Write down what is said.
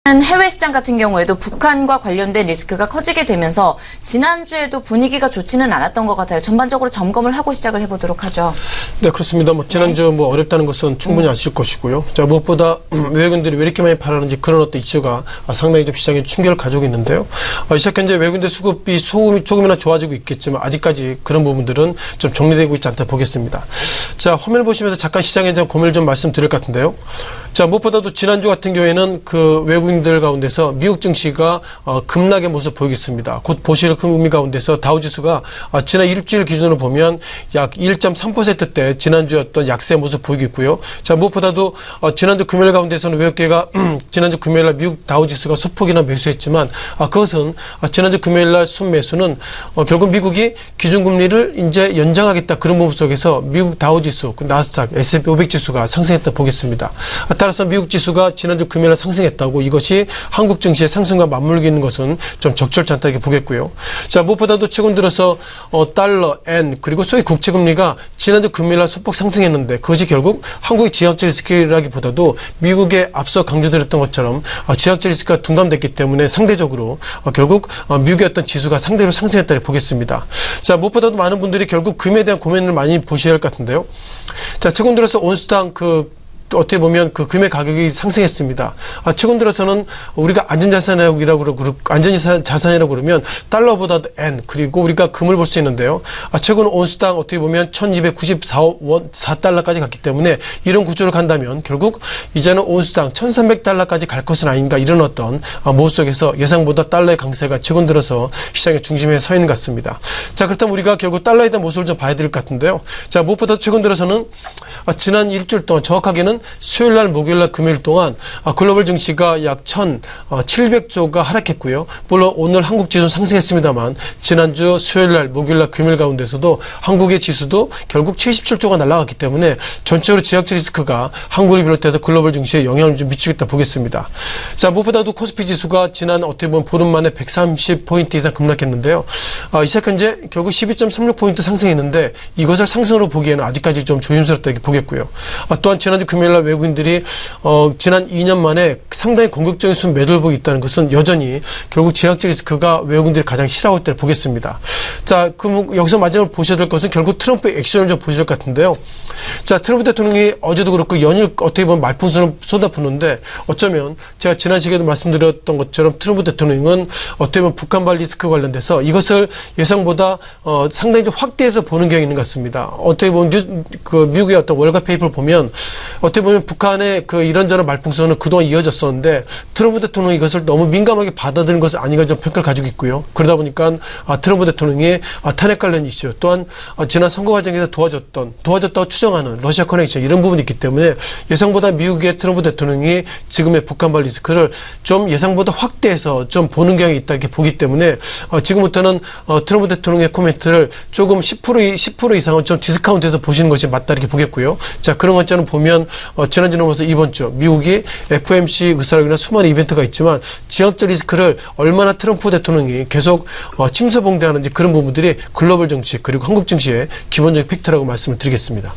해외 시장 같은 경우에도 북한과 관련된 리스크가 커지게 되면서 지난주에도 분위기가 좋지는 않았던 것 같아요. 전반적으로 점검을 하고 시작을 해보도록 하죠. 네, 그렇습니다. 지난주 어렵다는 것은 충분히 아실 것이고요. 자, 무엇보다 외국인들이 왜 이렇게 많이 팔았는지 그런 어떤 이슈가 상당히 좀 시장에 충격을 가져오고 있는데요. 시작 현재 외국인들 수급이 조금이나 좋아지고 있겠지만 아직까지 그런 부분들은 좀 정리되고 있지 않다 보겠습니다. 자, 화면을 보시면서 잠깐 시장에 대한 고민을 좀 말씀드릴 것 같은데요. 자, 무엇보다도 지난주 같은 경우에는 그 외국인들 가운데서 미국 증시가 급락의 모습을 보이겠습니다. 곧 보실 의미 가운데서 다우지수가 지난 일주일 기준으로 보면 약 1.3%대 지난주 어떤 약세 모습 보이겠고요. 자, 무엇보다도 지난주 금요일 가운데서는 외국계가 지난주 금요일 날 미국 다우지수가 소폭이나 매수했지만 그것은 지난주 금요일 날 순매수는 결국 미국이 기준금리를 이제 연장하겠다 그런 부분 속에서 미국 다우지수, 나스닥, S&P 500 지수가 상승했다 보겠습니다. 따라서 미국 지수가 지난주 금요일 날 상승했다고 이것이 한국 증시의 상승과 맞물리고 있는 것은 좀 적절치 않다 이렇게 보겠고요. 자, 무엇보다도 최근 들어서 달러, 엔 그리고 소위 국채금리가 지난주 금요일 날 소폭 상승했는데 그것이 결국 한국의 지역적 리스크라기보다도 미국에 앞서 강조드렸던 것처럼 지역적 리스크가 둔감됐기 때문에 상대적으로 결국 미국의 어떤 지수가 상대로 상승했다 이렇게 보겠습니다. 자, 무엇보다도 많은 분들이 결국 금에 대한 고민을 많이 보셔야 할 것 같은데요. 자, 최근 들어서 온수당 어떻게 보면 그 금의 가격이 상승했습니다. 최근 들어서는 우리가 안전자산이라고 그러면 달러보다도 엔 그리고 우리가 금을 볼 수 있는데요. 최근 온수당 어떻게 보면 1294원 4달러까지 갔기 때문에 이런 구조를 간다면 결국 이제는 온수당 1300달러까지 갈 것은 아닌가 이런 어떤 모습 속에서 예상보다 달러의 강세가 최근 들어서 시장의 중심에 서 있는 것 같습니다. 자, 그렇다면 우리가 결국 달러에 대한 모습을 좀 봐야 될 것 같은데요. 자, 무엇보다 최근 들어서는 지난 일주일 동안 정확하게는 수요일날, 목요일날, 금요일 동안 글로벌 증시가 약 1,700조가 하락했고요. 물론 오늘 한국 지수 상승했습니다만 지난주 수요일날, 목요일날, 금요일 가운데서도 한국의 지수도 결국 77조가 날아갔기 때문에 전체적으로 지역적 리스크가 한국을 비롯해서 글로벌 증시에 영향을 좀 미치겠다 보겠습니다. 자, 무엇보다도 코스피 지수가 지난 어떻게 보면 보름 만에 130포인트 이상 급락했는데요. 시작 현재 결국 12.36포인트 상승했는데 이것을 상승으로 보기에는 아직까지 좀 조심스럽다 이렇게 보겠고요. 또한 지난주 금요일 날 외국인들이 지난 2년 만에 상당히 공격적인 수준 매도를 보고 있다는 것은 여전히 결국 지역적 리스크가 외국인들이 가장 싫어하고 있다고 보겠습니다. 자, 그럼 여기서 마지막으로 보셔야 될 것은 결국 트럼프의 액션을 좀 보실 것 같은데요. 자, 트럼프 대통령이 어제도 그렇고 연일 어떻게 보면 말풍선을 쏟아붓는데 어쩌면 제가 지난 시간에도 말씀드렸던 것처럼 트럼프 대통령은 어떻게 보면 북한발 리스크 관련돼서 이것을 예상보다 상당히 좀 확대해서 보는 경향이 있는 것 같습니다. 어떻게 보면 미국의 어떤 월가 페이퍼를 보면 어떻게 보면 북한의 그 이런저런 말풍선은 그동안 이어졌었는데 트럼프 대통령이 이것을 너무 민감하게 받아들인 것은 아닌가 좀 평가를 가지고 있고요. 그러다 보니까 트럼프 대통령이 탄핵 관련 이슈 또한 지난 선거 과정에서 도와줬다고 추정하는 러시아 커넥션 이런 부분이 있기 때문에 예상보다 미국의 트럼프 대통령이 지금의 북한발 리스크를 좀 예상보다 확대해서 좀 보는 경향이 있다 이렇게 보기 때문에 지금부터는 트럼프 대통령의 코멘트를 조금 10% 이상은 좀 디스카운트해서 보시는 것이 맞다 이렇게 보겠고요. 자, 그런 관점을 보면 지난주 넘어서 이번 주 미국이 FOMC 의사록이나 수많은 이벤트가 있지만 지역적 리스크를 얼마나 트럼프 대통령이 계속 침소봉대하는지 그런 부분들이 글로벌 정치 그리고 한국 증시의 기본적인 팩트라고 말씀을 드리겠습니다.